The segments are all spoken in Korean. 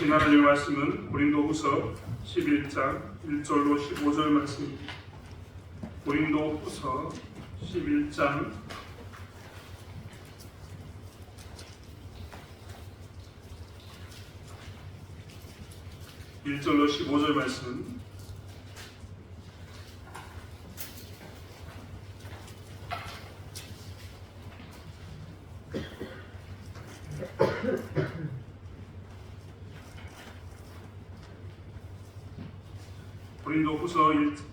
오늘 하나님의 말씀은 고린도후서 11장 1절로 15절 말씀입니다. 고린도후서 11장 1절로 15절 말씀. 고린도후서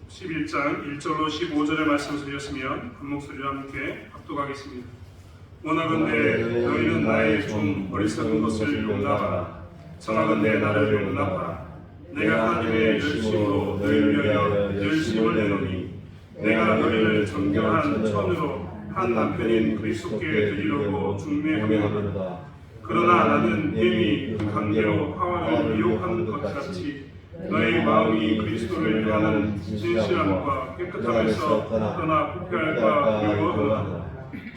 11장 1절로 15절의 말씀을 드렸으면 한 목소리와 함께 합독하겠습니다. 원하건대 너희는 나의 좀 어리석은 것을 용납하라. 정하건대 나를 용납하라. 내가 하나님의 열심으로 너희를 위하여 열심을 내노니 내가 너희를 정결한 천으로 한 남편인 그리스도께 드리려고 중매하노라. 그러나 나는 이미 그 관계로 하와를 미혹한 것 같이 너희 마음이 그리스도를 향하는 진실함과 깨끗함에서 떠나 부패할까 두려워하노라.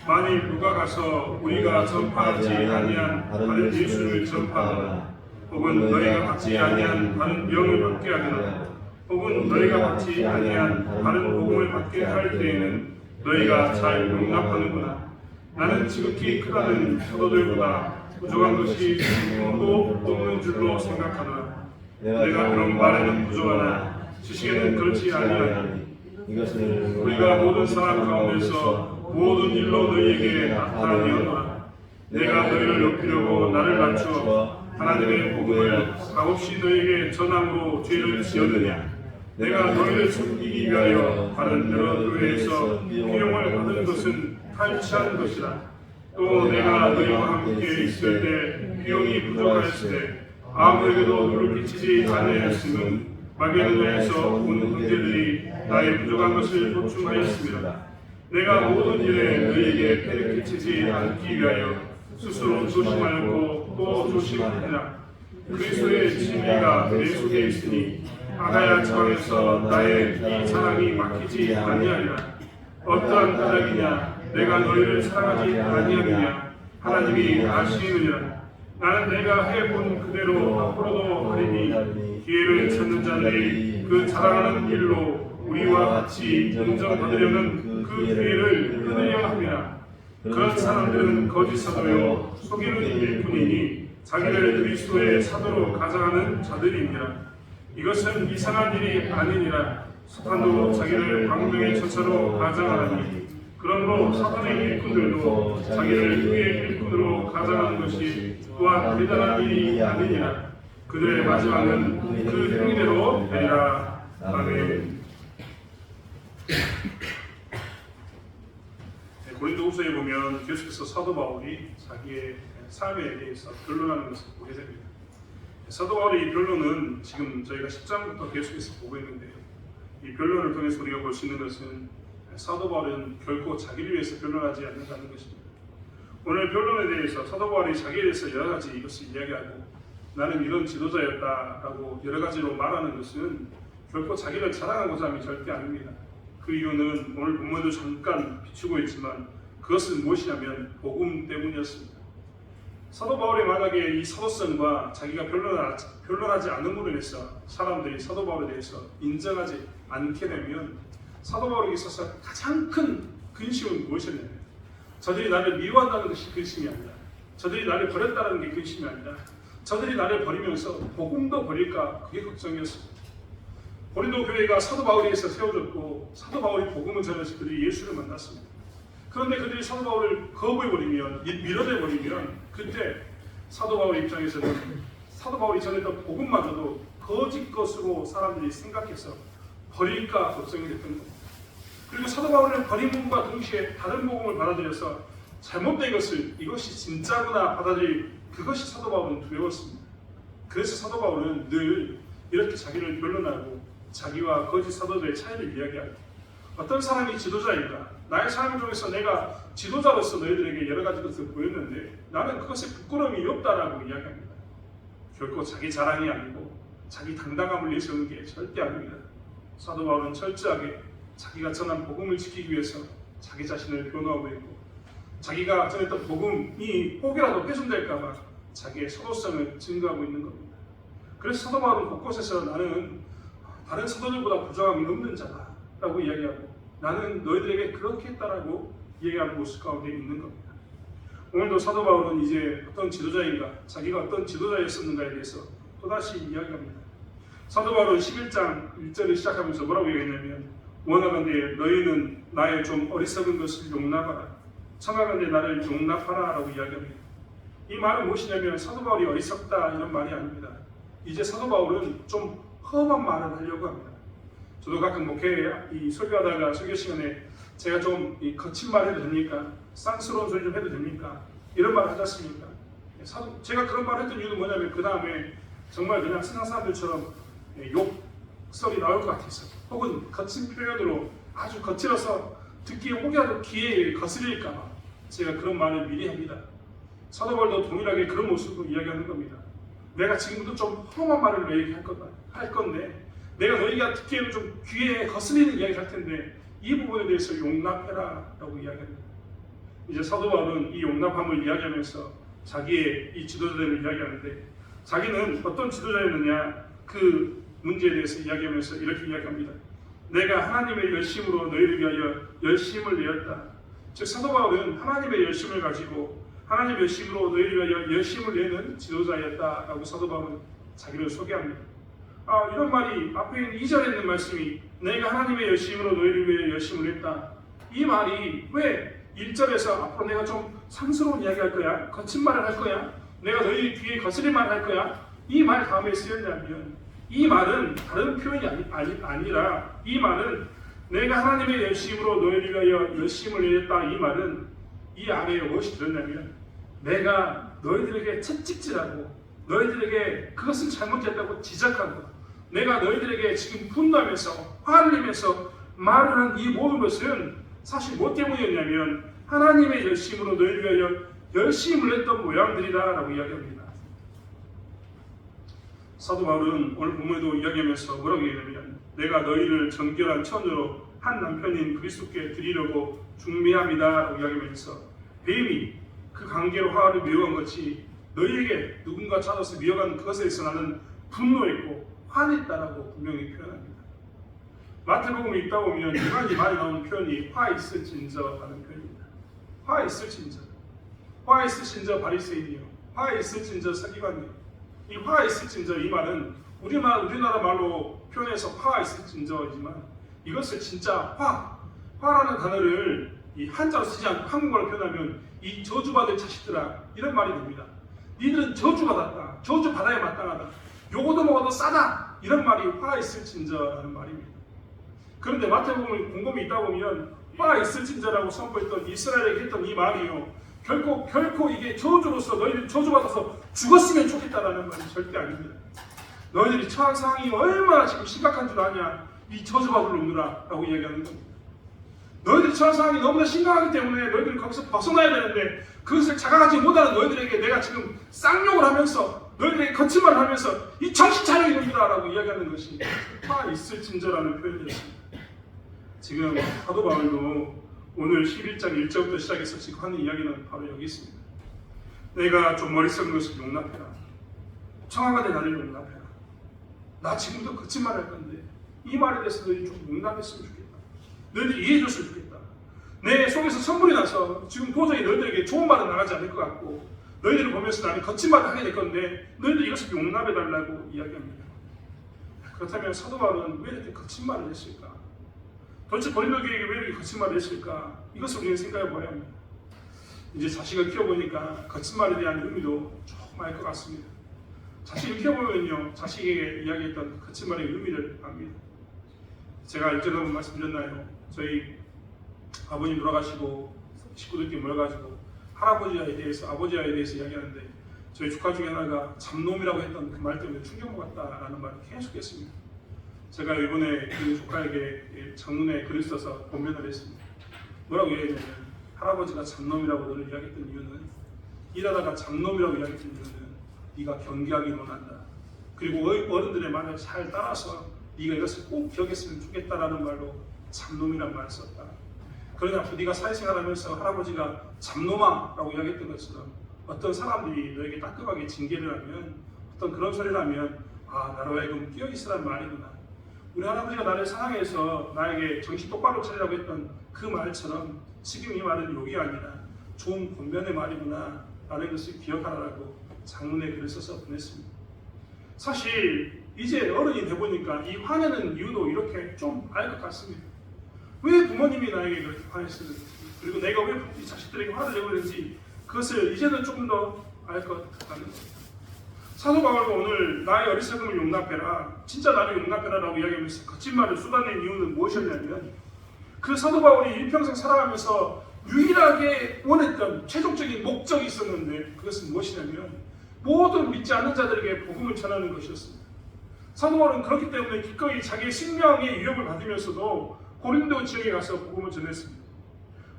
만일 누가 가서 우리가 전파하지 아니한 다른 예수를 전파하거나 혹은 너희가 받지 아니한 다른 명을 받게 하거나 혹은 너희가 받지 아니한 다른 복음을 받게 할 때에는 너희가 잘 용납하는구나. 나는 지극히 크다는 사도들보다 부족한 것이 조금도 없는 줄로 생각하노라. 내가 그런 말에는 부족하나 지식에는 그렇지 아니하니 우리가 모든 사람 가운데서 모든 일로 너희에게 나타내었노라. 내가 너희를 높이려고 나를 낮추어 하나님의 복음을 값없이 너희에게 전함으로 죄를 지었느냐. 내가 너희를 섬기기 위하여 다른 여러 교회에서 비용을 받은 것은 탈취한 것이라. 또 내가 너희와 함께 있을 때 비용이 부족하였을 때 아무에게도 누를 끼치지 아니하였음은 마게도냐에서 온 형제들이 나의 부족한 것을 보충하였습니다. 내가 모든 일에 너희에게 폐를 끼치지 않기 위하여 스스로 조심하였고 또 조심하느라. 그리스도의 진리가 내 속에 있으니 아가야 지방에서 나의 이 사랑이 막히지 아니하리라. 어떠한 까닭이냐 내가 너희를 사랑하지 아니하느냐 하나님이 아시느니라. 나는 내가 해본 그대로 앞으로도 하리니 기회를 찾는 자들이 그 자랑하는 일로 우리와 같이 인정받으려는 그 기회를 끊으려 합니다. 그런 사람들은 거짓 사도요 속이는 일뿐이니 자기를 그리스도의 사도로 가장하는 자들입니다. 이것은 이상한 일이 아니니라. 사탄도 자기를 광명의 천사로 가장하니 그러므로 사탄의 일꾼들도 자기를 그의 일꾼으로 가장하는 것이 또한 대단한 일이 아니니라. 그들의 마지막은 그 행위대로 되리라. 아멘. 고린도후서에 보면 계속해서 사도 바울이 자기의 삶에 대해서 변론하는 것을 보게 됩니다. 사도 바울의 이 변론은 지금 저희가 10장부터 계속해서 보고 있는데요. 이 변론을 통해서 우리가 볼 수 있는 것은 사도 바울은 결코 자기를 위해서 변론하지 않는다는 것입니다. 오늘 변론에 대해서 사도 바울이 자기에 대해서 여러 가지 이것을 이야기하고 나는 이런 지도자였다라고 여러 가지로 말하는 것은 결코 자기를 자랑하고자 함이 절대 아닙니다. 그 이유는 오늘 본문도 잠깐 비추고 있지만 그것은 무엇이냐면 복음 때문이었습니다. 사도 바울의 만약에 이 사도성과 자기가 변론하지 않음으로 인해서 사람들이 사도 바울에 대해서 인정하지 않게 되면 사도 바울에게 있어서 가장 큰 근심은 무엇이었냐면 저들이 나를 미워한다는 것이 근심이 아니라 저들이 나를 버렸다는 게 근심이 아니라 저들이 나를 버리면서 복음도 버릴까 그게 걱정이었습니다. 고린도 교회가 사도 바울에 의해서 세워졌고 사도 바울이 복음을 전해서 그들이 예수를 만났습니다. 그런데 그들이 사도 바울을 거부해버리면 밀어내버리면 그때 사도 바울 입장에서는 사도 바울이 전했던 복음마저도 거짓 것으로 사람들이 생각해서 버릴까 걱정이 됐던 겁니다. 그리고 사도 바울은 버림과 동시에 다른 복음을 받아들여서 잘못된 것을 이것이 진짜구나 받아들일 그것이 사도 바울은 두려웠습니다. 그래서 사도 바울은 늘 이렇게 자기를 변론하고 자기와 거짓 사도들의 차이를 이야기하고 어떤 사람이 지도자인가 나의 삶을 통해서 내가 지도자로서 너희들에게 여러 가지 것을 보였는데 나는 그것에 부끄러움이 없다라고 이야기합니다. 결코 자기 자랑이 아니고 자기 당당함을 내세우는 게 절대 아닙니다. 사도 바울은 철저하게 자기가 전한 복음을 지키기 위해서 자기 자신을 변호하고 있고 자기가 전했던 복음이 혹이라도 훼손될까 봐 자기의 서로성을 증거하고 있는 겁니다. 그래서 사도 바울은 곳곳에서 나는 다른 사도들보다 부정함이 없는 자다라고 이야기하고 나는 너희들에게 그렇게 했다라고 이야기하는 모습 가운데 있는 겁니다. 오늘도 사도 바울은 이제 어떤 지도자인가, 자기가 어떤 지도자였었는가에 대해서 또다시 이야기합니다. 사도 바울은 11장 1절을 시작하면서 뭐라고 얘기했냐면 원하건대 너희는 나의 좀 어리석은 것을 용납하라. 청하건대 나를 용납하라 라고 이야기합니다. 이 말은 무엇이냐면 사도 바울이 어리석다 이런 말이 아닙니다. 이제 사도 바울은 좀 험한 말을 하려고 합니다. 저도 가끔 목회에 설교하다가 설교 시간에 제가 좀 거친 말 해도 됩니까? 쌍스러운 소리 좀 해도 됩니까? 이런 말 하지 않습니까? 제가 그런 말 했던 이유는 뭐냐면 그 다음에 정말 그냥 세상 사람들처럼 욕설이 나올 것 같아서 혹은 거친 표현으로 아주 거칠어서 듣기에 혹여라도 귀에 거슬릴까 봐 제가 그런 말을 미리 합니다. 사도 바울도 동일하게 그런 모습으로 이야기하는 겁니다. 내가 지금부터 좀 험한 말을 너에게 할 건데 내가 너희가 듣기에는 좀 귀에 거슬리는 이야기를 할 텐데 이 부분에 대해서 용납해라 라고 이야기합니다. 이제 사도 바울은 이 용납함을 이야기하면서 자기의 이 지도자들을 이야기하는데 자기는 어떤 지도자였느냐 그 문제에 대해서 이야기하면서 이렇게 이야기합니다. 내가 하나님의 열심으로 너희를 위하여 열심을 내었다. 즉 사도 바울은 하나님의 열심을 가지고 하나님의 열심으로 너희를 위하여 열심을 내는 지도자였다라고 사도 바울은 자기를 소개합니다. 이런 말이 앞에 있는 2절에 있는 말씀이 내가 하나님의 열심으로 너희를 위해 열심을 했다. 이 말이 왜 1절에서 앞으로 내가 좀 상스러운 이야기 할 거야? 거친 말을 할 거야? 내가 너희 귀에 거스린 말을 할 거야? 이 말 다음에 쓰였냐면 이 말은 다른 표현이 아니라 이 말은 내가 하나님의 열심으로 너희를 위하여 열심을 내렸다. 이 말은 이 안에 무엇이 들었냐면 내가 너희들에게 채찍질하고 너희들에게 그것을 잘못했다고 지적하고 내가 너희들에게 지금 분노하면서 화를 내면서 말을 한 이 모든 것은 사실 뭐 때문이었냐면 하나님의 열심으로 너희를 위하여 열심을 했던 모양들이다 라고 이야기합니다. 사도 바울은 오늘 본문에도 이야기하면서 뭐라고 얘기하냐면 내가 너희를 정결한 처녀로 한 남편인 그리스도께 드리려고 중매합니다 라고 이야기하면서 뱀이 그 관계로 화를 미워한 것이 너희에게 누군가 찾아서 미워한 그것에 대해서 나는 분노했고 화냈다라고 분명히 표현합니다. 마태복음에 있다 보면 유난히 많이 나오는 표현이 화 있을진저라는 표현입니다. 화 있을진저, 화 있을진저 바리새인이요, 화 있을진저 서기관이요. 이 화 있을진저 이 말은 우리나라 말로 표현해서 화 있을진저이지만 이것을 진짜 화라는 단어를 이 한자로 쓰지 않고 한국어로 표현하면 이 저주받을 자식들아 이런 말이 됩니다. 니들은 저주받았다, 저주받아야 마땅하다, 요거도 먹어도 싸다 이런 말이 화 있을진저라는 말입니다. 그런데 마태복음을 곰곰이 있다 보면 화 있을진저라고 선포했던 이스라엘에게 했던 이 말이요 결코 이게 저주로서 너희들이 저주받아서 죽었으면 좋겠다라는 말이 절대 아닙니다. 너희들이 처한 상황이 얼마나 지금 심각한 줄 아냐 이 저주받을 놈들아 라고 이야기하는 겁니다. 너희들이 처한 상황이 너무나 심각하기 때문에 너희들이 거기서 벗어나야 되는데 그것을 자각하지 못하는 너희들에게 내가 지금 쌍욕을 하면서 너희들에게 거친 말을 하면서 이 정신 차려 이놈들아 라고 이야기하는 것이 화 있을진저라는 표현이었습니다. 지금 사도 바울도 오늘 11장 1절부터 시작해서 지금 하는 이야기는 바로 여기 있습니다. 내가 좀 어리석은 것을 용납해라. 청하건대 나를 용납해라. 나 지금도 거친 말 할 건데 이 말에 대해서 너희들이 좀 용납했으면 좋겠다. 너희들이 이해해줬으면 좋겠다. 내 속에서 선물이 나서 지금 도저히 너희들에게 좋은 말은 나가지 않을 것 같고 너희들을 보면서 나는 거친 말을 하게 될 건데 너희들이 이것을 용납해달라고 이야기합니다. 그렇다면 사도 바울은 왜 이렇게 거친 말을 했을까? 도대체 고린도교회에게 왜 이렇게 거친 말을 했을까? 이것을 우리는 생각해 봐야 합니다. 이제 자식을 키워보니까 거친 말에 대한 의미도 조금 알 것 같습니다. 자식을 키워보면요 자식에게 이야기했던 거친 말의 의미를 압니다. 제가 일전에 한번 말씀드렸나요? 저희 아버님 돌아가시고 식구들끼리 모여가지고 할아버지에 대해서 아버지에 대해서 이야기하는데 저희 조카 중에 하나가 잡놈이라고 했던 그 말 때문에 충격먹었다라는 말을 계속했습니다. 제가 이번에 그 조카에게 장문에 글을 써서 본면을 했습니다. 뭐라고 이야기했냐면 할아버지가 잡놈이라고 너를 이야기했던 이유는 일하다가 잡놈이라고 이야기했던 이유는 네가 경계하기 원한다. 그리고 어른들의 말을 잘 따라서 네가 이것을 꼭 기억했으면 좋겠다라는 말로 잡놈이라는 말을 썼다. 그러니 앞으로 네가 사회생활하면서 할아버지가 잡놈아라고 이야기했던 것처럼 어떤 사람들이 너에게 따끔하게 징계를 하면 어떤 그런 소리를 하면 나로 하여금 끼어있으란 말이구나. 우리 할아버지가 나를 사랑해서 나에게 정신 똑바로 차리라고 했던 그 말처럼 지금 이 말은 욕이 아니라 좋은 권면의 말이구나 라는 것을 기억하라고 장문에 글을 써서 보냈습니다. 사실 이제 어른이 돼보니까 이 화내는 이유도 이렇게 좀 알 것 같습니다. 왜 부모님이 나에게 그렇게 화냈는지, 그리고 내가 왜 이 자식들에게 화를 내고 있는지 그것을 이제는 조금 더 알 것 같다는 겁니다. 사도 바울도 오늘 나의 어리석음을 용납해라, 진짜 나를 용납해라라고 이야기하면서 거짓말을 쏟아낸 이유는 무엇이었냐면, 그 사도 바울이 일평생 살아가면서 유일하게 원했던 최종적인 목적이 있었는데, 그것은 무엇이냐면 모든 믿지 않는 자들에게 복음을 전하는 것이었습니다. 사도 바울은 그렇기 때문에 기꺼이 자기의 생명의 위협을 받으면서도 고린도 지역에 가서 복음을 전했습니다.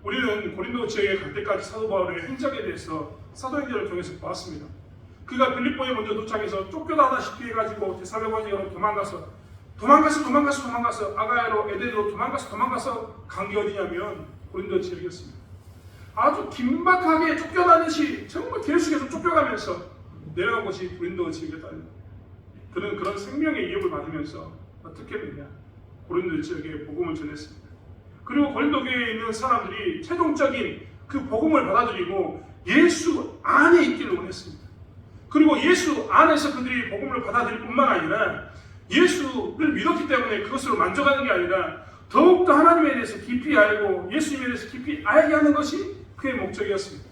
우리는 고린도 지역에 갈 때까지 사도 바울의 행적에 대해서 사도행전을 통해서 보았습니다. 그가 빌립보에 먼저 도착해서 쫓겨나다시피 해가지고 데살로니가로 도망가서 아가야로, 에덴으로 도망가서 간 게 어디냐면 고린도 지역이었습니다. 아주 긴박하게 쫓겨나듯이 정말 계속해서 쫓겨가면서 내려간 곳이 고린도 지역이었다는 겁니다. 그는 그런 생명의 위협을 받으면서 어떻게 되냐, 고린도 지역에 복음을 전했습니다. 그리고 고린도 교회에 있는 사람들이 최종적인 그 복음을 받아들이고 예수 안에 있기를 원했습니다. 그리고 예수 안에서 그들이 복음을 받아들일 뿐만 아니라 예수를 믿었기 때문에 그것으로 만족하는 게 아니라 더욱더 하나님에 대해서 깊이 알고 예수님에 대해서 깊이 알게 하는 것이 그의 목적이었습니다.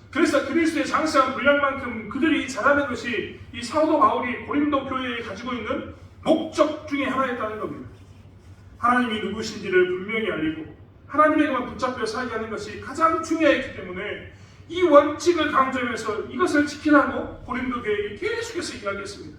그래서 그리스도의 장세한 분량만큼 그들이 잘하는 것이 이 사도 바울이 고린도 교회에 가지고 있는 목적 중에 하나였다는 겁니다. 하나님이 누구신지를 분명히 알리고 하나님에게만 붙잡혀 살게 하는 것이 가장 중요했기 때문에 이 원칙을 강조하면서 이것을 지키라고 고린도 교회에게 계속해서 이야기했습니다.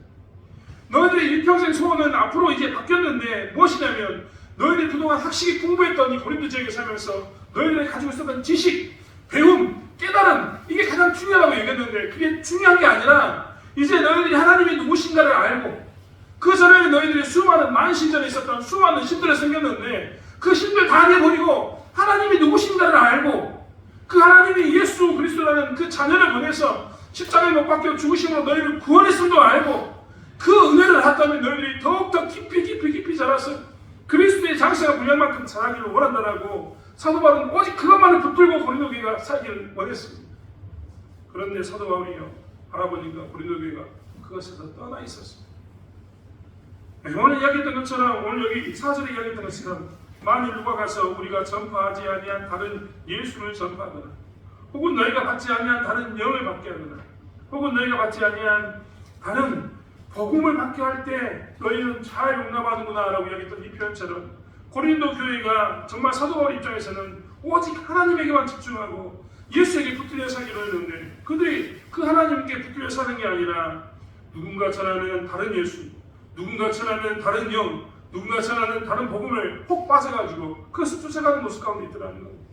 너희들의 일평생 소원은 앞으로 이제 바뀌었는데 무엇이냐면, 너희들이 그동안 학식이 풍부했던 이 고린도 지역에 살면서 너희들이 가지고 있었던 지식, 배움, 깨달음, 이게 가장 중요하다고 얘기했는데, 그게 중요한 게 아니라 이제 너희들이 하나님이 누구신가를 알고, 그 전에 너희들이 수많은 만신전에 있었던 수많은 신들을 섬겼는데 그 신들 다 내버리고 하나님이 누구신가를 알고, 그 하나님이 예수 그리스도라는 그 자녀를 보내서 십자가에 못 박혀 죽으심으로 너희를 구원했음도 알고, 그 은혜를 받다면 너희들이 더욱더 깊이 자라서 그리스도의 장세가 분량만큼 자라기를 원한다라고 사도 바울은 오직 그것만을 붙들고 고린도 교회가 살기를 원했습니다. 그런데 사도 바울이요, 할아버지가 고린도 교회가 그것에서 떠나 있었습니다. 오늘 이야기했던 것처럼, 오늘 여기 4절에 이야기했던 것처럼, 만일 누가 가서 우리가 전파하지 아니한 다른 예수를 전파하거나, 혹은 너희가 받지 아니한 다른 영을 받게 하거나, 혹은 너희가 받지 아니한 다른 복음을 받게 할 때 너희는 잘 용납하는구나 라고 이야기했던 이 표현처럼, 고린도 교회가 정말 사도 바울 입장에서는 오직 하나님에게만 집중하고 예수에게 붙들려 살기로 했는데, 그들이 그 하나님께 붙들려 사는 게 아니라 누군가 전하는 다른 예수, 누군가 전하는 다른 영, 누군가 전하는 다른 복음을 혹 빠져가지고 그것을 쫓아가는 모습 가운데 있더라는 겁니다.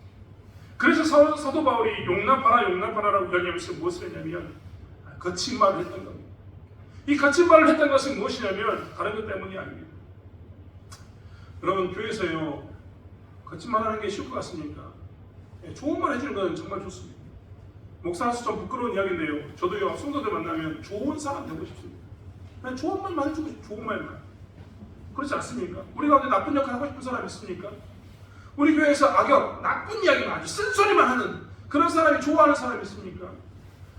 그래서 사도 바울이 용납하라라고 이야기하면서 무엇을 했냐면 거친 말을 했던 겁니다. 이 거친 말을 했던 것은 무엇이냐면 다른 것 때문이 아닙니다. 여러분, 교회에서요, 거친 말 하는 게 쉬울 것 같습니까? 좋은 말 해주는 건 정말 좋습니다. 목사로서 좀 부끄러운 이야기인데요, 저도요, 성도들 만나면 좋은 사람 되고 싶습니다. 그냥 좋은 말만 해주고 싶어요. 좋은 말만. 그렇지 않습니까? 우리 가운데 나쁜 역할 하고 싶은 사람이 있습니까? 우리 교회에서 악역, 나쁜 이야기만 아주 쓴소리만 하는 그런 사람이 좋아하는 사람이 있습니까?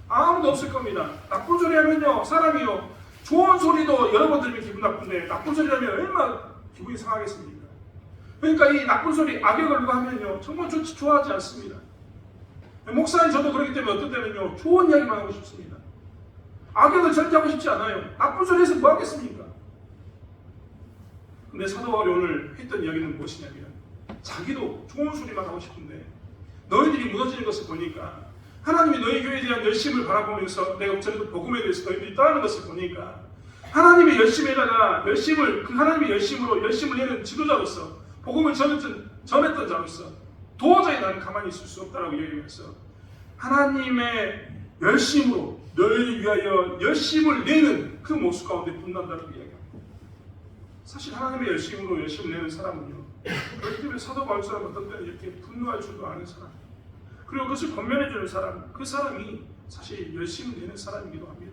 아무도 없을 겁니다. 나쁜 소리 하면요, 사람이요, 좋은 소리도 여러 번 들으면 기분 나쁜데 나쁜 소리 하면 얼마나 기분이 상하겠습니까? 그러니까 이 나쁜 소리, 악역을 누가 하면요, 정말 좋아하지 않습니다. 목사님 저도 그렇기 때문에 어떤 때는요, 좋은 이야기만 하고 싶습니다. 악역을 절대 하고 싶지 않아요. 나쁜 소리 해서 뭐 하겠습니까? 근데 사도 바울이 오늘 했던 이야기는 무엇이냐면, 자기도 좋은 소리만 하고 싶은데 너희들이 무너지는 것을 보니까, 하나님이 너희 교회에 대한 열심을 바라보면서 내가 전에도 복음에 대해서 너희들이 떠나는 것을 보니까, 하나님의 열심에다가 그 하나님의 열심을 내는 지도자로서, 복음을 전했던 자로서 도저히 나는 가만히 있을 수 없다라고 이야기하면서 하나님의 열심으로 너희를 위하여 열심을 내는 그 모습 가운데 분난다라고 이야기합니다. 사실 하나님의 열심으로 열심을 내는 사람은요, 그렇기 때문에 사도 바울처럼 어떤 때는 이렇게 분노할 줄도 아는 사람, 그리고 그것을 권면해주는 사람, 그 사람이 사실 열심을 내는 사람이기도 합니다.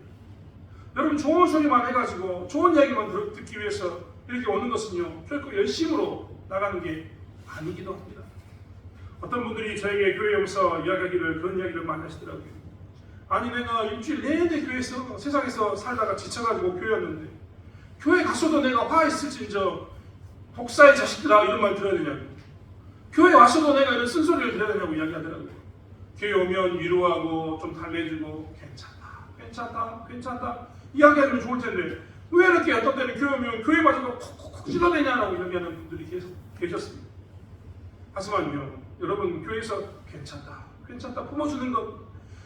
여러분 좋은 소리만 해가지고 좋은 이야기만 듣기 위해서 이렇게 오는 것은요 결코 열심으로 나가는 게 아니기도 합니다. 어떤 분들이 저에게 교회에 오면서 이야기하기를 그런 이야기를 많이 하시더라고요. 아니 내가 일주일 내내 교회에서 세상에서 살다가 지쳐가지고 교회 왔는데 교회 갔어도 내가 화 있을진저 독사의 자식들아 이런 말 들어야 되냐고, 교회 와서도 내가 이런 쓴소리를 들어야 되냐고 이야기하더라고요. 교회 오면 위로하고 좀 달래주고 괜찮다 이야기하면 좋을 텐데 왜 이렇게 어떤 때는 교회 오면 교회 와서도 콕콕콕 찔러대냐라고 이야기하는 분들이 계속 계셨습니다. 하지만요 여러분 교회에서 괜찮다 품어주는 것,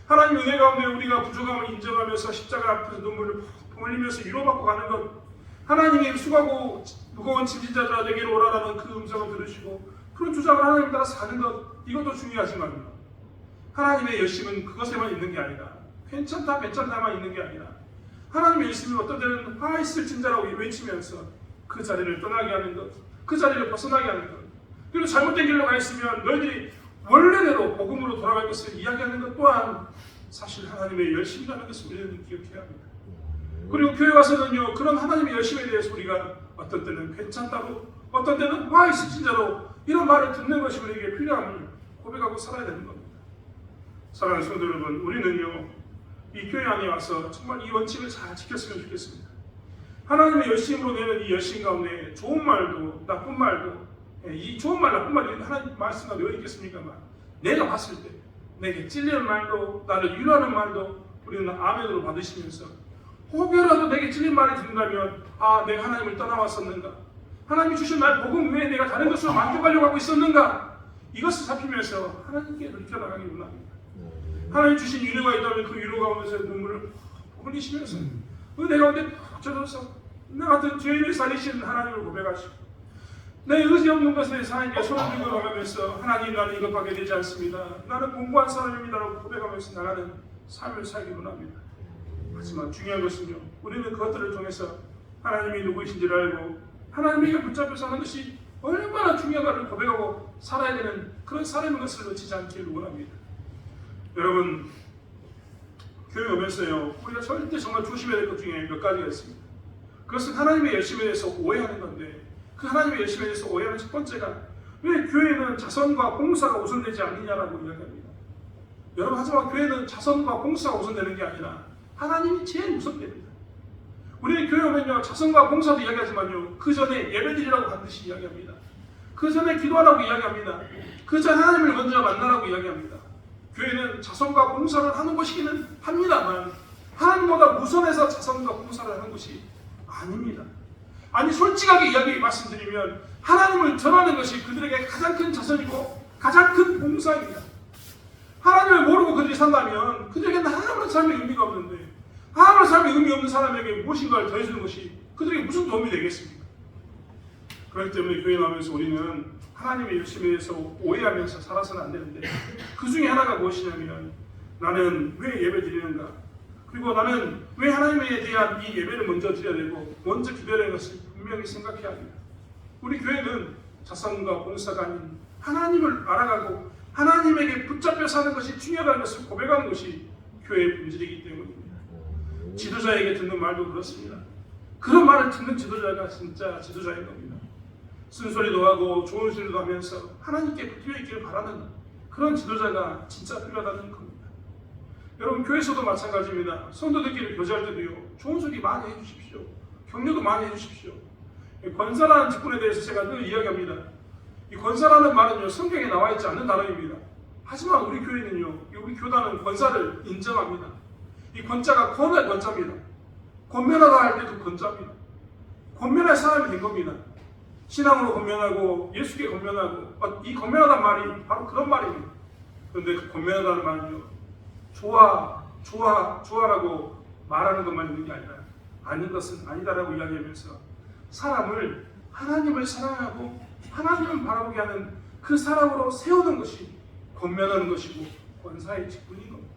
하나님 은혜 가운데 우리가 부족함을 인정하면서 십자가 앞에서 눈물을 펑 흘리면서 위로받고 가는 것, 하나님이 수고하고 무거운 짐진자들아 내게로 오라라는 그 음성을 들으시고 그런 주장을 하나님 따라 사는 것, 이것도 중요하지만요 하나님의 열심은 그것에만 있는 게 아니라 괜찮다만 있는 게 아니라 하나님의 열심이 어떤 때는 화 있을 진자라고 외치면서 그 자리를 떠나게 하는 것, 그 자리를 벗어나게 하는 것, 그리고 잘못된 길로 가 있으면 너희들이 원래대로 복음으로 돌아갈 것을 이야기하는 것 또한 사실 하나님의 열심이라는 것을 우리는 기억해야 합니다. 그리고 교회 와서는요 그런 하나님의 열심에 대해서 우리가 어떤 때는 괜찮다고 어떤 때는 와 있을 진짜로 이런 말을 듣는 것이 우리에게 필요함을 고백하고 살아야 되는 겁니다. 사랑하는 성도 여러분, 우리는요 이 교회 안에 와서 정말 이 원칙을 잘 지켰으면 좋겠습니다. 하나님의 열심으로 내는 이 열심 가운데 좋은 말도 나쁜 말도, 이 좋은 말 나쁜 말이 하나님 말씀과 되어 있겠습니까만 내가 봤을 때 내게 찔리는 말도 나를 위로하는 말도 우리는 아멘으로 받으시면서 혹여라도 내게 찔린 말이 든다면 아 내가 하나님을 떠나왔었는가, 하나님이 주신 날 복음 외에 내가 다른 것으로 만족하려고 하고 있었는가, 이것을 살피면서 하나님께 돌이켜나가기 원합니다. 하나님 주신 위로가 있다면 그 위로 가운데서 눈물을 흘리시면서 은혜 가운데 푹 젖어서 나 같은 죄인을 살리신 하나님을 고백하시고 내 의지 없는 것에 대해서 하나님께 손을 들고 나가면서 하나님 나는 이것밖에 되지 않습니다, 나는 공부한 사람입니다라고 고백하면서 나가는 삶을 살기 원합니다. 하지만 중요한 것은요 우리는 그것들을 통해서 하나님이 누구이신지를 알고 하나님에게 붙잡혀 사는 것이 얼마나 중요한가를 고백하고 살아야 되는 그런 삶인 것을 놓치지 않기를 원합니다. 여러분 교회 오면서요 우리가 절대 정말 조심해야 될 것 중에 몇 가지가 있습니다. 그것은 하나님의 열심에 대해서 오해하는 건데, 그 하나님의 열심에 대해서 오해하는 첫 번째가 왜 교회는 자선과 봉사가 우선되지 않느냐라고 이야기합니다. 여러분 하지만 교회는 자선과 봉사가 우선되는 게 아니라 하나님이 제일 우선됩니다. 우리는 교회 오면요 자선과 봉사도 이야기하지만요 그 전에 예배드리라고 반드시 이야기합니다. 그 전에 기도하라고 이야기합니다. 그 전에 하나님을 먼저 만나라고 이야기합니다. 교회는 자선과 봉사를 하는 것이기는 합니다만 하나님보다 우선해서 자선과 봉사를 하는 것이 아닙니다. 아니 솔직하게 이야기 말씀드리면 하나님을 전하는 것이 그들에게 가장 큰 자선이고 가장 큰 봉사입니다. 하나님을 모르고 그들이 산다면 그들에게는 하나님의 삶의 의미가 없는데, 하나님의 삶의 의미 없는 사람에게 무엇인가를 더해주는 것이 그들에게 무슨 도움이 되겠습니까? 그렇기 때문에 교회 나오면서 우리는 하나님의 열심에 대해서 오해하면서 살아서는 안 되는데, 그 중에 하나가 무엇이냐면 나는 왜 예배 드리는가, 그리고 나는 왜 하나님에 대한 이 예배를 먼저 드려야 되고 먼저 기도해야 되는 것을 분명히 생각해야 합니다. 우리 교회는 자선과 봉사가 아닌 하나님을 알아가고 하나님에게 붙잡혀 사는 것이 중요하다는 것을 고백하는 것이 교회의 본질이기 때문입니다. 지도자에게 듣는 말도 그렇습니다. 그런 말을 듣는 지도자가 진짜 지도자인 겁니다. 쓴소리도 하고 좋은 소리도 하면서 하나님께 붙여 있기를 바라는 그런 지도자가 진짜 필요하다는 겁니다. 여러분 교회에서도 마찬가지입니다. 성도들끼리 교제할 때도요 좋은 소리 많이 해주십시오. 격려도 많이 해주십시오. 권사라는 직분에 대해서 제가 늘 이야기합니다. 이 권사라는 말은요 성경에 나와 있지 않는 단어입니다. 하지만 우리 교회는요 우리 교단은 권사를 인정합니다. 이 권자가 권의 권자입니다. 권면하다 할 때도 권자입니다. 권면할 사람이 된 겁니다. 신앙으로 권면하고 예수께 권면하고 이 권면하다는 말이 바로 그런 말입니다. 그런데 그 권면하다는 말은요 좋아라고 말하는 것만 있는 게 아니라 아닌 것은 아니다라고 이야기하면서 사람을 하나님을 사랑하고 하나님을 바라보게 하는 그 사람으로 세우는 것이 권면하는 것이고 권사의 직분인 겁니다.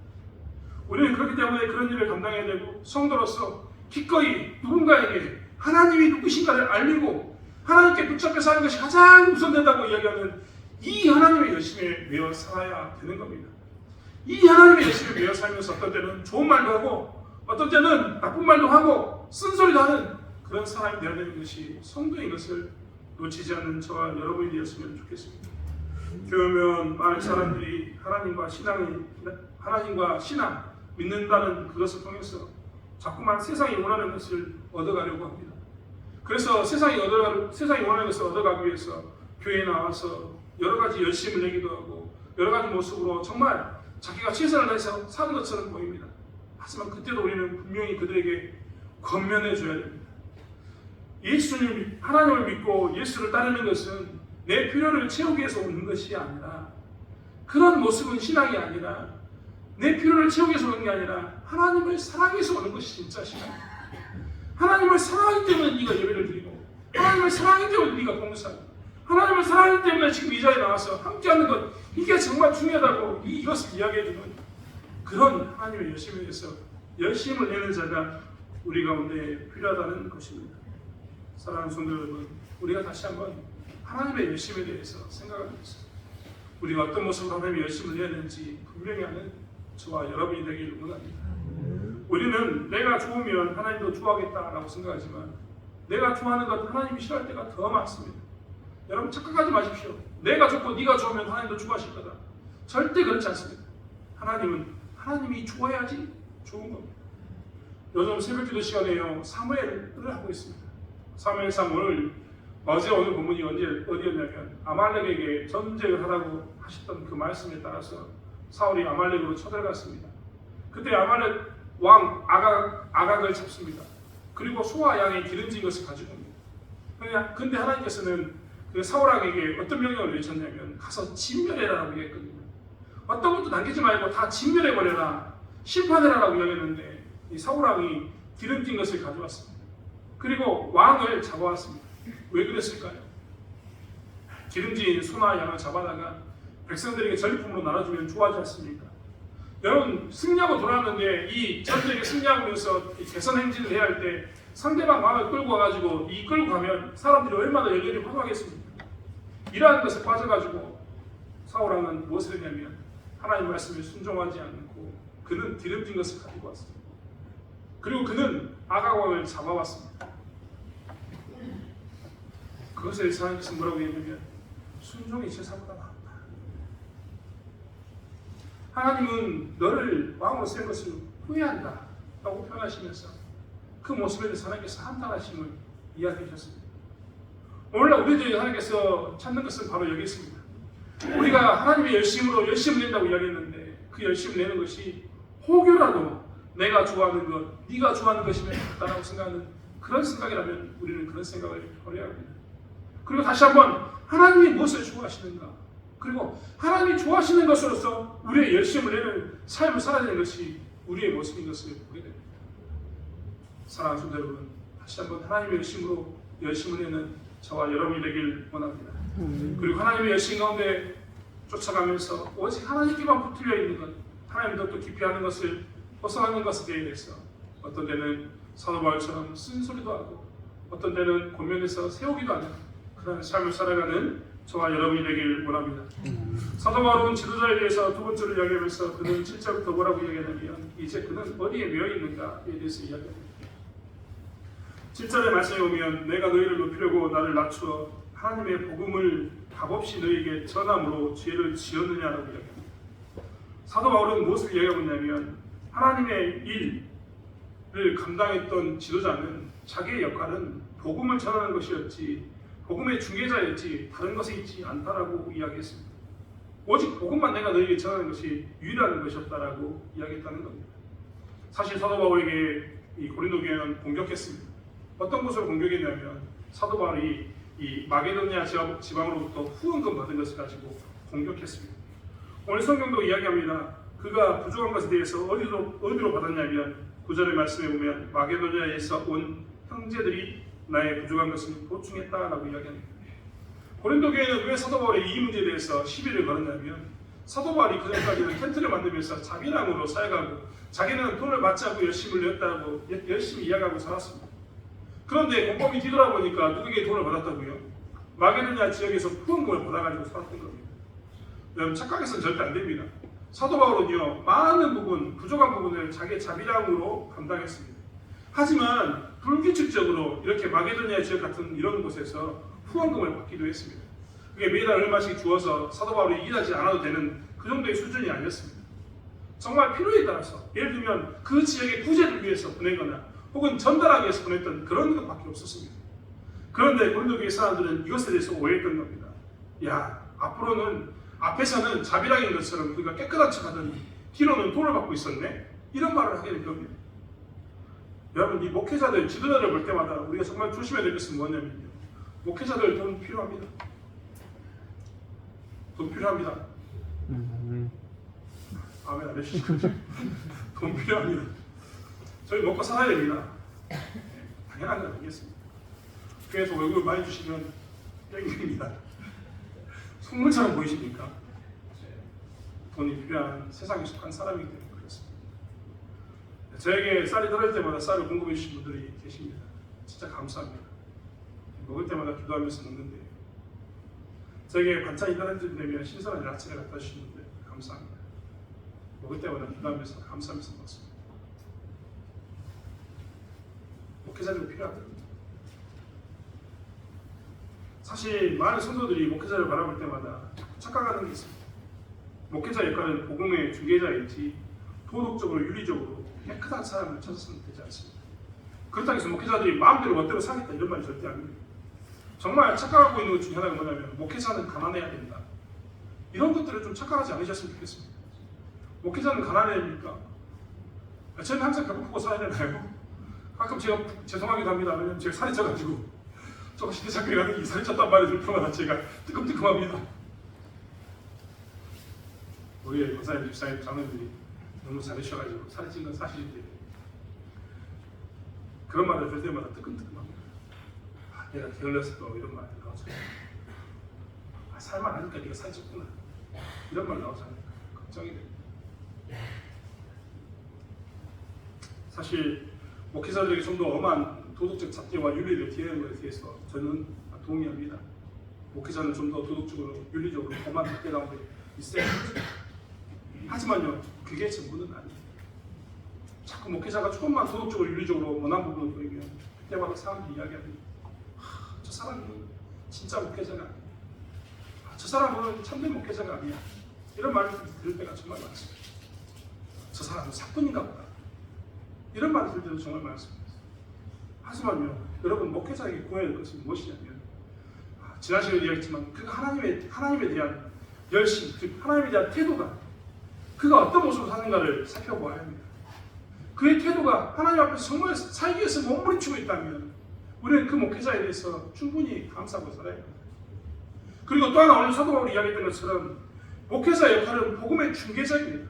우리는 그렇기 때문에 그런 일을 감당해야 되고 성도로서 기꺼이 누군가에게 하나님이 누구신가를 알리고 하나님께 붙잡혀 사는 것이 가장 우선된다고 이야기하는 이 하나님의 열심에 매어 살아야 되는 겁니다. 이 하나님의 열심에 매어 살면서 어떤 때는 좋은 말도 하고 어떤 때는 나쁜 말도 하고 쓴소리도 하는 그런 사람이 되어야 되는 것이 성도인 것을 놓치지 않는 저와 여러분이 되었으면 좋겠습니다. 교회면 많은 사람들이 하나님과 신앙 믿는다는 그것을 통해서 자꾸만 세상이 원하는 것을 얻어가려고 합니다. 그래서 세상이 원하는 것을 얻어가기 위해서 교회에 나와서 여러 가지 열심을 내기도 하고 여러 가지 모습으로 정말 자기가 최선을 다해서 사는 것처럼 보입니다. 하지만 그때도 우리는 분명히 그들에게 권면해 줘야 됩니다. 예수님, 하나님을 믿고 예수를 따르는 것은 내 필요를 채우기 위해서 오는 것이 아니라, 그런 모습은 신앙이 아니라, 내 필요를 채우기 위해서 오는 게 아니라 하나님을 사랑해서 오는 것이 진짜 신앙입니다. 하나님을 사랑하기 때문에 네가 예배를 드리고, 하나님을 사랑하기 때문에 네가 봉사하고, 하나님을 사랑하기 때문에 지금 이 자리에 나와서 함께하는 것, 이게 정말 중요하다고 이것을 이야기해주는 그런 하나님의 열심에 대해서 열심을 내는 자가 우리 가운데 필요하다는 것입니다. 사랑하는 성도 여러분, 우리가 다시 한번 하나님의 열심에 대해서 생각하겠습니다. 우리가 어떤 모습으로 하나님의 열심을 내야 되는지 분명히 아는 저와 여러분이 되기를 원합니다. 우리는 내가 좋으면 하나님도 좋아하겠다라고 생각하지만 내가 좋아하는 것 하나님이 싫어할 때가 더 많습니다. 여러분 착각하지 마십시오. 내가 좋고 네가 좋으면 하나님도 좋아하실 거다. 절대 그렇지 않습니다. 하나님은 하나님이 좋아야지 좋은 겁니다. 요즘 새벽기도 시간에요 사무엘을 하고 있습니다. 사무엘상 오늘 오늘 본문이 어디였냐면 아말렉에게 전쟁을 하라고 하셨던 그 말씀에 따라서 사울이 아말렉으로 쳐들어갔습니다. 그때 아말렉 왕 아각을 잡습니다. 그리고 소와 양의 기름진 것을 가지고 옵니다. 근데 하나님께서는 그 사울왕에게 어떤 명령을 내리셨냐면 가서 진멸해라라고 얘기했거든요. 어떤 것도 남기지 말고 다 진멸해버려라, 심판해라라고 이야기했는데 이 사울왕이 기름진 것을 가져왔습니다. 그리고 왕을 잡아왔습니다. 왜 그랬을까요? 기름진 소나 양을 잡아다가 백성들에게 전리품으로 나눠주면 좋아하지 않습니까? 여러분 승리하고 돌아왔는데 이 전쟁에 승리하면서 개선 행진을 해야 할 때 상대방 왕을 끌고 와가지고 끌고 가면 사람들이 얼마나 열렬히 환호하겠습니까? 이러한 것에 빠져가지고 사울왕은 무엇을 했냐면 하나님 말씀에 순종하지 않고 그는 기름진 것을 가지고 왔습니다. 그리고 그는 아각왕을 잡아왔습니다. 그것에 대해서 하나님께서 뭐라고 얘기하냐면 순종이 제사보다 낫다. 하나님은 너를 왕으로 세운 것을 후회한다 라고 표현하시면서 그 모습에 대해서 하나님께서 한탄하심을 이야기하셨습니다. 오늘날 우리들이 하나님께서 찾는 것은 바로 여기 있습니다. 우리가 하나님의 열심으로 열심을 낸다고 이야기했는데 그 열심을 내는 것이 혹여라도 내가 좋아하는 것, 네가 좋아하는 것이면 좋다라고 생각하는 그런 생각이라면 우리는 그런 생각을 버려야 합니다. 그리고 다시 한번 하나님이 무엇을 좋아하시는가, 그리고 하나님이 좋아하시는 것으로서 우리의 열심을 내는 삶을 살아야 되는 것이 우리의 모습인 것을 보게 됩니다. 사랑하는 성도 여러분, 다시 한번 하나님의 열심을 내는 저와 여러분이 되길 원합니다. 그리고 하나님의 열심 가운데 쫓아가면서 오직 하나님께만 붙들려 있는 것, 하나님도 또 깊이 하는 것을 벗어나는 것에 대해서 어떤 때는 사도 바울처럼 쓴소리도 하고 어떤 때는 권면해서 세우기도 하는 그런 삶을 살아가는 저와 여러분이 되길 원합니다. 사도 바울은 지도자에 대해서 두 번째로 이야기하면서 그는 7절부터 뭐라고 이야기하냐면 이제 그는 어디에 매여 있는가에 대해서 이야기합니다. 7절의 말씀에 보면 내가 너희를 높이려고 나를 낮추어 하나님의 복음을 값없이 너희에게 전함으로 죄를 지었느냐라고 이야기합니다. 사도 바울은 무엇을 이야기하고 있냐면 하나님의 일을 감당했던 지도자는 자기의 역할은 복음을 전하는 것이었지 복음의 중개자였지 다른 것에 있지 않다라고 이야기했습니다. 오직 복음만 내가 너희에게 전하는 것이 유일한 것이었다라고 이야기했다는 겁니다. 사실 사도 바울에게 이 고린도 교회는 공격했습니다. 어떤 것으로 공격했냐면 사도 바울이 이 마게도니아 지방으로부터 후원금 받은 것을 가지고 공격했습니다. 오늘 성경도 이야기합니다. 그가 부족한 것에 대해서 어디로 받았냐면 9절의 말씀에 보면 마게도니아에서 온 형제들이 나의 부족한 것을 보충했다라고 이야기합니다. 고린도 교회는 왜 사도 바울의 이 문제에 대해서 시비를 걸었냐면 사도 바울이 그전까지는 텐트를 만들면서 자비랑으로 사역하고 자기는 돈을 받지 않고 열심히 냈다고 열심히 이야기하고 살았습니다. 그런데 공범이 뒤돌아보니까 누구에게 돈을 받았다고요? 마게도니아 지역에서 후원금을 받아가지고 살았던 겁니다. 여러분 착각해서는 절대 안 됩니다. 사도 바울은요, 많은 부분, 부족한 부분을 자기의 자비량으로 감당했습니다. 하지만 불규칙적으로 이렇게 마게도니아 지역 같은 이런 곳에서 후원금을 받기도 했습니다. 그게 매달 얼마씩 주어서 사도 바울이 일하지 않아도 되는 그 정도의 수준이 아니었습니다. 정말 필요에 따라서, 예를 들면 그 지역의 구제를 위해서 보내거나 혹은 전달하기 위해서 보냈던 그런 것밖에 없었습니다. 그런데 고린도 교회 사람들은 이것에 대해서 오해했던 겁니다. 야, 앞에서는 자비랑인 것처럼 그가 깨끗한 척하더니 뒤로는 돈을 받고 있었네? 이런 말을 하게 된 겁니다. 여러분, 이 목회자들, 지도자를 볼 때마다 우리가 정말 조심해야 될 것은 뭐냐면요, 목회자들 돈 필요합니다. 돈 필요합니다. 아멘 안 해주시고 돈 필요합니다. 저희 먹고 살아야 됩니다. 당연한 건 아니겠습니다. 교회에서 월급을 많이 주시면 땡깁니다. 선물처럼 보이십니까? 돈이 필요한 세상에 속한 사람이기 때문에 그렇습니다. 저에게 쌀이 떨어질 때마다 쌀을 공급해 주신 분들이 계십니다. 진짜 감사합니다. 먹을 때마다 기도하면서 먹는데, 저에게 반찬이 떨어질 때면 신선한 야채를 갖다 주시는데 감사합니다. 먹을 때마다 기도하면서 감사하면서 먹습니다. 목회자들이 필요합니다. 사실 많은 성도들이 목회자를 바라볼 때마다 착각하는 게 있습니다. 목회자 역할은 복음의 중개자이지 도덕적으로 윤리적으로 깨끗한 사람을 찾아서는 되지 않습니다. 그렇다고 해서 목회자들이 마음대로 멋대로 살겠다 이런 말이 절대 아닙니다. 정말 착각하고 있는 것 중에 하나가 뭐냐면 목회자는 가난해야 된다. 이런 것들을 좀 착각하지 않으셨으면 좋겠습니다. 목회자는 가난해야 됩니까? 저는 항상 배고프고 살아야 되나요? 가끔 제가 죄송하기도 합니다. 왜냐면 제가 살이 쪄가지고 저거 시대착각에 가는 이 살이 쪘단 말이 들 때마다 제가 뜨끔뜨끔합니다. 우리 권사님, 집사님, 장로님들이 너무 잘해주셔가지고 살이 찐 건 사실인데 그런 말을 들 때마다 뜨끔뜨끔합니다. 내가 게을렀을 거 이런 말 나오죠. 살만 하니까 네가 살이 쪘구나 이런 말 나오잖아요. 걱정이 됩니다. 사실 목회자들에게 좀 더 엄한 도덕적 잣대와 윤리를 기하는 것에 대해서 저는 동의합니다. 목회자는 좀 더 도덕적으로 윤리적으로 엄한 잣대 가운데 있어야 합니다. 하지만요, 그게 전부는 아니에요. 자꾸 목회자가 조금만 도덕적으로 윤리적으로 원한 부분을 보이면 그때마다 사람들이 이야기합니다. 저 사람은 진짜 목회자가 아니야. 저 사람은 참된 목회자가 아니야. 이런 말을 들을 때가 정말 많습니다. 저 사람은 사뿐인가 보다. 이런 말을 들을 때도 정말 많습니다. 하지만요, 여러분, 목회자에게 구해야 할 것은 무엇이냐면, 지난 시간에 이야기했지만 그가 하나님에 대한 열심, 즉 하나님에 대한 태도가 그가 어떤 모습으로 사는가를 살펴보아야 합니다. 그의 태도가 하나님 앞에서 정말 살기 위해서 몸부림치고 있다면 우리는 그 목회자에 대해서 충분히 감사하고 살아야 합니다. 그리고 또 하나 오늘 사도 바울이 이야기했던 것처럼 목회자의 역할은 복음의 중개자입니다.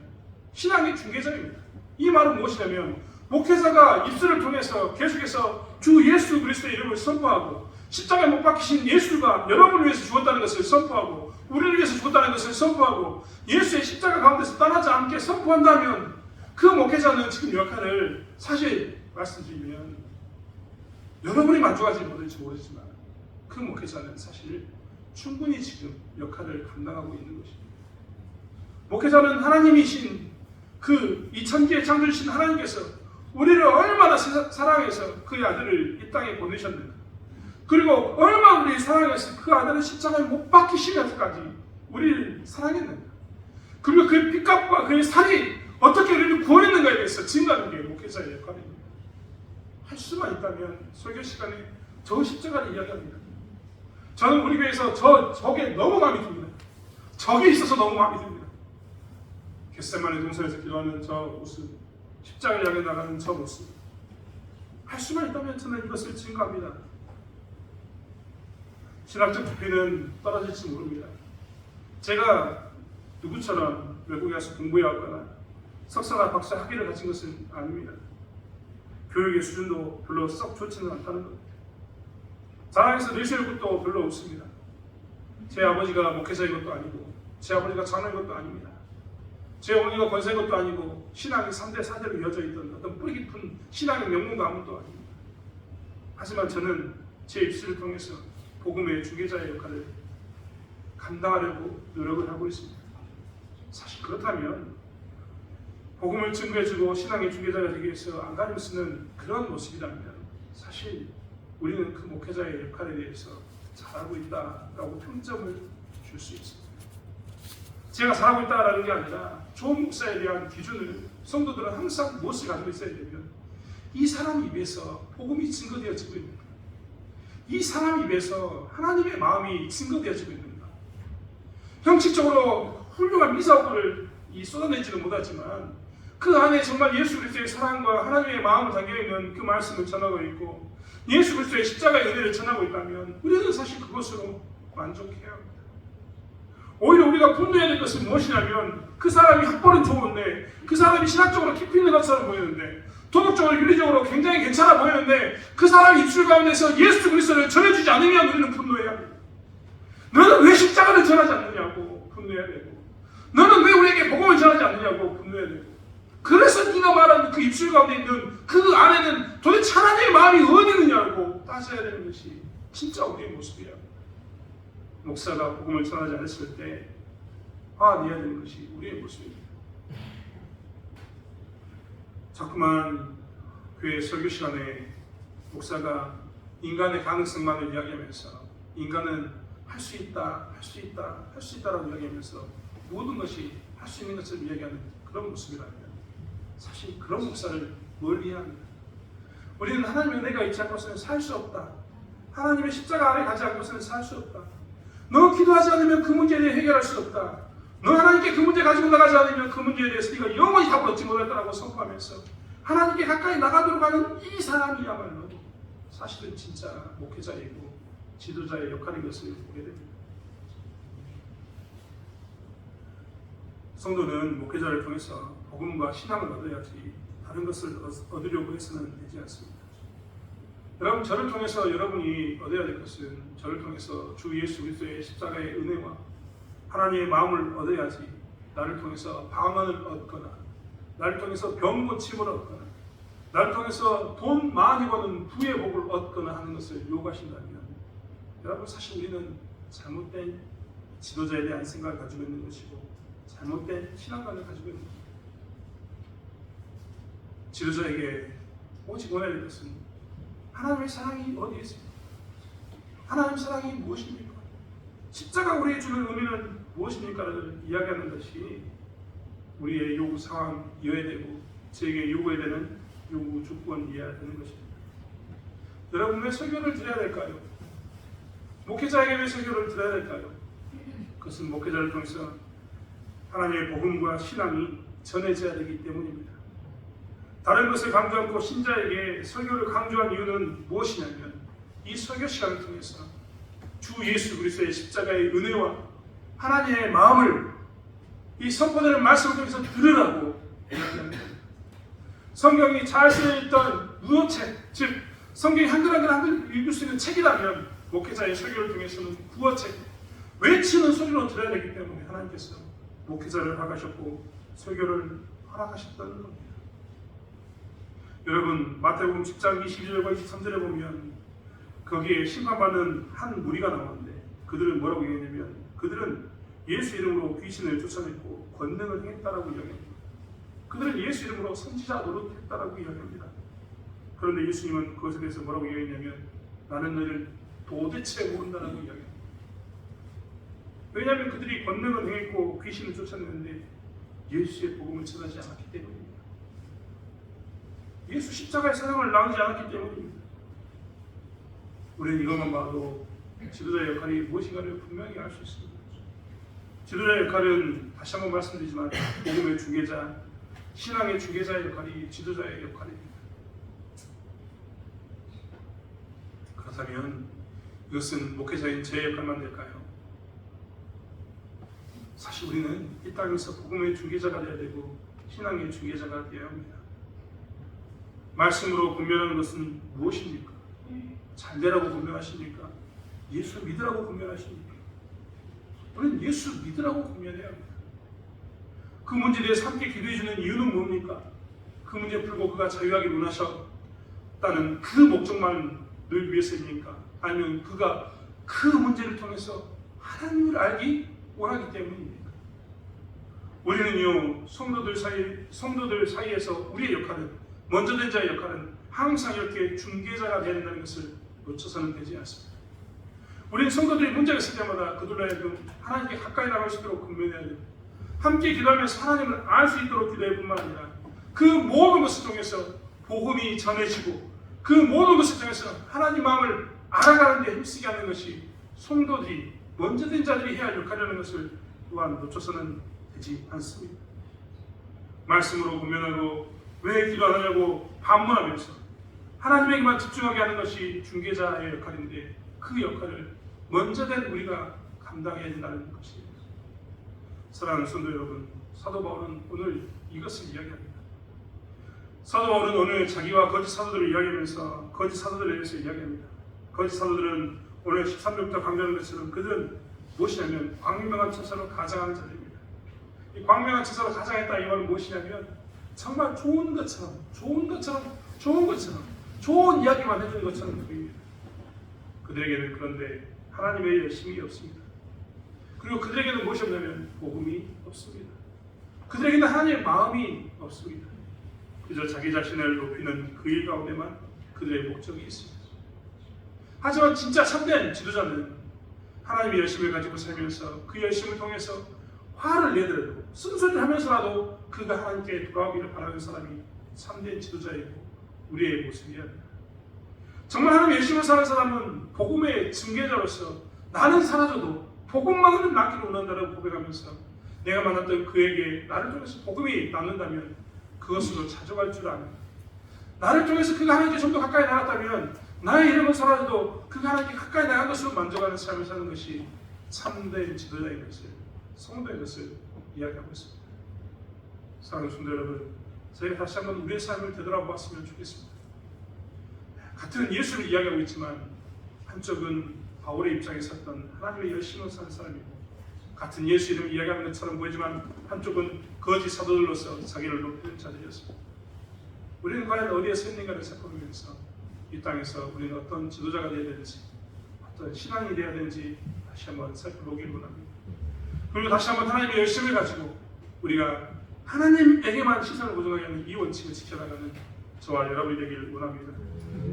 신앙의 중개자입니다. 이 말은 무엇이냐면 목회자가 입술을 통해서 계속해서 주 예수 그리스도의 이름을 선포하고 십자가에 못 박히신 예수가 여러분을 위해서 죽었다는 것을 선포하고 우리를 위해서 죽었다는 것을 선포하고 예수의 십자가 가운데서 떠나지 않게 선포한다면 그 목회자는 지금 역할을 사실 말씀드리면 여러분이 만족하지 못할지 모르지만 그 목회자는 사실 충분히 지금 역할을 감당하고 있는 것입니다. 목회자는 하나님이신 그 이 천지의 창조주신 하나님께서 우리를 얼마나 사랑해서 그의 아들을 이 땅에 보내셨는가, 그리고 얼마나 우리를 사랑해서 그 아들을 십자가에 못 박히시면서까지 우리를 사랑했는가, 그리고 그의 피값과 그의 살이 어떻게 우리를 구원했는가에 대해서 증거하는 게 목회자의 역할입니다. 할 수만 있다면 설교 시간에 저 십자가를 이야기합니다. 저는 우리 교회에서 저게 너무 마음에 듭니다. 저게 있어서 너무 마음에 듭니다. 겟세마네 동산에서 기도하는 저 모습, 십자가를 향해 나가는 저 모습, 할 수만 있다면 저는 이것을 증거합니다. 신학적 부피는 떨어질지 모릅니다. 제가 누구처럼 외국에 가서 공부해왔거나 석사나 박사 학위를 가진 것은 아닙니다. 교육의 수준도 별로 썩 좋지는 않다는 겁니다. 자랑해서 내세울 것도 별로 없습니다. 제 아버지가 목회자인 것도 아니고 제 아버지가 장로인 것도 아닙니다. 제 어머니가 권사인 것도 아니고 신앙이 3대 4대로 이어져 있던 어떤 뿌리 깊은 신앙의 명문 가문도 아닙니다. 하지만 저는 제 입술을 통해서 복음의 중개자의 역할을 감당하려고 노력을 하고 있습니다. 사실 그렇다면 복음을 증거해주고 신앙의 중개자가 되기 위해서 안간힘 쓰는 그런 모습이라면 사실 우리는 그 목회자의 역할에 대해서 잘하고 있다라고 평점을 줄 수 있습니다. 제가 잘하고 있다라는 게 아니라 좋은 목사에 대한 기준을 성도들은 항상 무엇을 가지고 있어야 되면 이 사람 입에서 복음이 증거되어지고 있는가, 이 사람 입에서 하나님의 마음이 증거되어지고 있는가. 형식적으로 훌륭한 미사오를 쏟아내지는 못하지만 그 안에 정말 예수 그리스도의 사랑과 하나님의 마음을 담겨있는 그 말씀을 전하고 있고 예수 그리스도의 십자가의 은혜를 전하고 있다면 우리는 사실 그것으로 만족해야 합니다. 오히려 우리가 분노해야 될 것은 무엇이냐면 그 사람이 학벌은 좋은데, 그 사람이 신학적으로 깊이 있는 것처럼 보이는데, 도덕적으로 윤리적으로 굉장히 괜찮아 보이는데 그 사람이 입술 가운데서 예수 그리스도를 전해주지 않으면 우리는 분노해야 합니다. 너는 왜 십자가를 전하지 않느냐고 분노해야 되고, 너는 왜 우리에게 복음을 전하지 않느냐고 분노해야 되고, 그래서 네가 말하는 그 입술 가운데 있는 그 안에는 도대체 하나님의 마음이 어디 있느냐고 따져야 되는 것이 진짜 우리의 모습이야. 목사가 복음을 전하지 않았을 때 화내야 되는 것이 우리의 모습입니다. 자꾸만 교회 설교 시간에 목사가 인간의 가능성만을 이야기하면서 인간은 할 수 있다, 할 수 있다, 할 수 있다라고 이야기하면서 모든 것이 할 수 있는 것을 이야기하는 그런 모습이라면 사실 그런 목사를 멀리해야 합니다. 우리는 하나님의 은혜가 있지 않고서는 살 수 없다. 하나님의 십자가 아래 가지 않고서는 살 수 없다. 너 기도하지 않으면 그 문제에 대해 해결할 수 없다. 너 하나님께 그 문제 가지고 나가지 않으면 그 문제에 대해서 네가 영원히 답을 얻지 못했다라고 선포하면서 하나님께 가까이 나가도록 하는 이 사람이야말로 사실은 진짜 목회자이고 지도자의 역할인 것을 보게 됩니다. 성도는 목회자를 통해서 복음과 신앙을 얻어야지 다른 것을 얻으려고 해서는 되지 않습니다. 여러분, 저를 통해서 여러분이 얻어야 될 것은 저를 통해서 주 예수 그리스도의 십자가의 은혜와 하나님의 마음을 얻어야지 나를 통해서 방언을 얻거나 나를 통해서 병 고침을 얻거나 나를 통해서 돈 많이 버는 부의 복을 얻거나 하는 것을 요구하신다면 여러분, 사실 우리는 잘못된 지도자에 대한 생각을 가지고 있는 것이고 잘못된 신앙관을 가지고 있는 것입니다. 지도자에게 오직 원해야 될 것은 하나님의 사랑이 어디에 있습니까? 하나님의 사랑이 무엇입니까? 십자가 우리의 주는 의미는 무엇입니까를 이야기하는 것이 우리의 요구 상황이어야 되고 저에게 요구해야 되는 요구 조건이어야 되는 것입니다. 여러분, 왜 설교를 드려야 될까요? 목회자에게 왜 설교를 드려야 될까요? 그것은 목회자를 통해서 하나님의 복음과 신앙이 전해져야 되기 때문입니다. 다른 것을 강조 않고 신자에게 설교를 강조한 이유는 무엇이냐면 이 설교 시간을 통해서 주 예수 그리스도의 십자가의 은혜와 하나님의 마음을 이 선포되는 말씀을 통해서 들으라고 이야기합니다. 성경이 잘 쓰여있던 무어책, 즉 성경이 한글 읽을 수 있는 책이라면 목회자의 설교를 통해서는 구어책, 외치는 소리로 들어야 되기 때문에 하나님께서 목회자를 허락하셨고 설교를 허락하셨다는 겁니다. 여러분, 마태복음 10장 22절과 23절에 보면 거기에 심판받는 한 무리가 나오는데 그들은 뭐라고 얘기했냐면 그들은 예수 이름으로 귀신을 쫓아냈고 권능을 행했다라고 이야기합니다. 그들은 예수 이름으로 선지자 노릇했다라고 이야기합니다. 그런데 예수님은 그것에 대해서 뭐라고 이야기했냐면 나는 너희를 도대체 모른다라고 이야기합니다. 왜냐하면 그들이 권능을 행했고 귀신을 쫓아냈는데 예수의 복음을 전하지 않았기 때문입니다. 예수 십자가의 사랑을 나누지 않았기 때문입니다. 우리는 이것만 봐도 지도자의 역할이 무엇인가를 분명히 알 수 있습니다. 지도자의 역할은 다시 한번 말씀드리지만 복음의 중개자, 신앙의 중개자의 역할이 지도자의 역할입니다. 그렇다면 이것은 목회자인 제 역할만 될까요? 사실 우리는 이 땅에서 복음의 중개자가 되어야 되고 신앙의 중개자가 되어야 합니다. 말씀으로 분별하는 것은 무엇입니까? 잘되라고 분별하십니까? 예수 믿으라고 분별하십니까? 우리는 예수 믿으라고 분별해야 합니다. 그 문제에 대해서 함께 기도해 주는 이유는 뭡니까? 그 문제 풀고 그가 자유하게 논하셨다는 그 목적만 늘 위해서입니까? 아니면 그가 그 문제를 통해서 하나님을 알기 원하기 때문입니까? 우리는요, 성도들 사이에서 우리의 역할은, 먼저 된 자의 역할은 항상 이렇게 중개자가 되야 된다는 것을 놓쳐서는 되지 않습니다. 우리는 성도들이 문제가 있을 때마다 그들로 하여금 하나님께 가까이 나갈 수 있도록 근면해야 됩니다. 함께 기도하면서 하나님을 알 수 있도록 기도할 뿐만 아니라 그 모든 것을 통해서 복음이 전해지고 그 모든 것을 통해서 하나님 마음을 알아가는 데 힘쓰게 하는 것이 성도들이, 먼저 된 자들이 해야 할 역할이라는 것을 또한 놓쳐서는 되지 않습니다. 말씀으로 고면하고 왜 기도 안 하냐고 반문하면서 하나님에게만 집중하게 하는 것이 중개자의 역할인데, 그 역할을 먼저 된 우리가 감당해야 된다는 것입니다. 사랑하는 성도 여러분, 사도 바울은 오늘 이것을 이야기합니다. 사도 바울은 오늘 자기와 거짓 사도들을 이야기하면서 거짓 사도들에 대해서 이야기합니다. 거짓 사도들은 오늘 13절부터 강조하는 것처럼 그들은 무엇이냐면 광명한 처사로 가장하는 자들입니다. 이 광명한 처사로 가장했다 이 말은 무엇이냐면 정말 좋은 것처럼 좋은 이야기만 해주는 것처럼 보입니다. 그들에게는 그런데 하나님의 열심이 없습니다. 그리고 그들에게는 무엇이 없냐면 복음이 없습니다. 그들에게는 하나님의 마음이 없습니다. 그저 자기 자신을 높이는 그 일 가운데만 그들의 목적이 있습니다. 하지만 진짜 참된 지도자는 하나님의 열심을 가지고 살면서 그 열심을 통해서 화를 내더라도 쓴소리를 하면서라도 그가 하나님께 돌아오기를 바라는 사람이 참된 지도자이고 우리의 모습이야. 정말 하나님의 열심을 사는 사람은 복음의 증거자로서 나는 사라져도 복음만은 남기를 원한다고 고백하면서 내가 만났던 그에게 나를 통해서 복음이 남는다면 그것으로 자족할 줄 압니다. 나를 통해서 그가 하나님께 좀 더 가까이 나갔다면 나의 이름은 사라져도 그가 하나님께 가까이 나간 것으로 만족하는 삶을 사는 것이 참된 지도자인 것을, 성도의 것을 이야기하고 있습니다. 사랑하는 성도 여러분, 저희가 다시 한번 우리의 삶을 되돌아보았으면 좋겠습니다. 같은 예수를 이야기하고 있지만 한쪽은 바울의 입장에 섰던 하나님의 열심을 사는 사람이고, 같은 예수 이름을 이야기하는 것처럼 보이지만 한쪽은 거짓 사도들로서 자기를 높이는 자들이었습니다. 우리는 과연 어디에 서 있는가를 살펴보면서 이 땅에서 우리는 어떤 지도자가 되어야 되는지, 어떤 신앙이 되어야 되는지 다시 한번 살펴보기를 원합니다. 그리고 다시 한번 하나님의 열심을 가지고 우리가 하나님에게만 시선을 고정하게 하는 이 원칙을 지켜나가는 저와 여러분이 되기를 원합니다.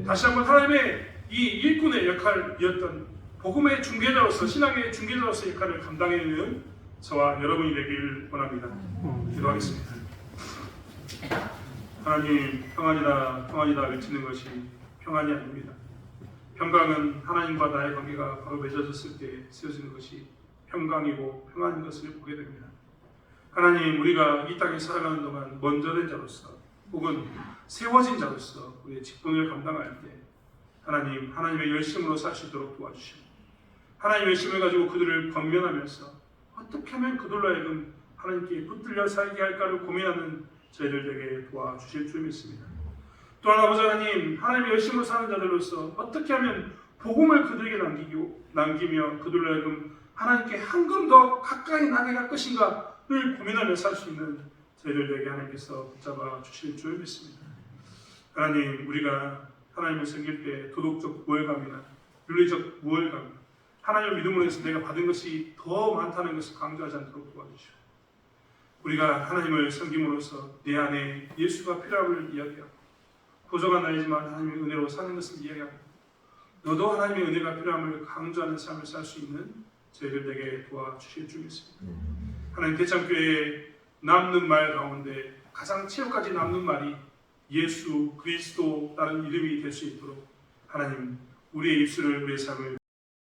다시 한번 하나님의 이 일꾼의 역할이었던 복음의 중개자로서, 신앙의 중개자로서 역할을 감당해내는 저와 여러분이 되기를 원합니다. 기도하겠습니다. 하나님, 평안이다 평안이다 외치는 것이 평안이 아닙니다. 평강은 하나님과 나의 관계가 바로 맺어졌을 때 세워지는 것이 평강이고 평안인 것을 보게 됩니다. 하나님, 우리가 이 땅에 살아가는 동안 먼저 된 자로서 혹은 세워진 자로서 우리의 직분을 감당할 때 하나님, 하나님의 열심으로 살 수 있도록 도와주시고, 하나님의 열심을 가지고 그들을 권면하면서 어떻게 하면 그들로 하여금 하나님께 붙들려 살게 할까를 고민하는 저희들에게 도와주실 줄 믿습니다. 또한 아버지 하나님, 하나님의 열심으로 사는 자들로서 어떻게 하면 복음을 그들에게 남기며 그들로 하여금 하나님께 한 걸음 더 가까이 나아갈 것인가를 고민하며 살 수 있는 저희들에게 하나님께서 붙잡아 주실 줄 믿습니다. 하나님, 우리가 하나님을 섬길 때 도덕적 우월감이나 윤리적 우월감, 하나님을 믿음으로 해서 내가 받은 것이 더 많다는 것을 강조하지 않도록 도와주시오. 우리가 하나님을 섬김으로써 내 안에 예수가 필요함을 이야기하고, 부족한 나이지만 하나님의 은혜로 사는 것을 이야기하고, 너도 하나님의 은혜가 필요함을 강조하는 삶을 살 수 있는 저희들에게 도와주실 줄 믿습니다. 하나님, 대창교회에 남는 말 가운데 가장 최후까지 남는 말이 예수 그리스도라는 이름이 될 수 있도록 하나님, 우리의 입술을, 우리의 삶을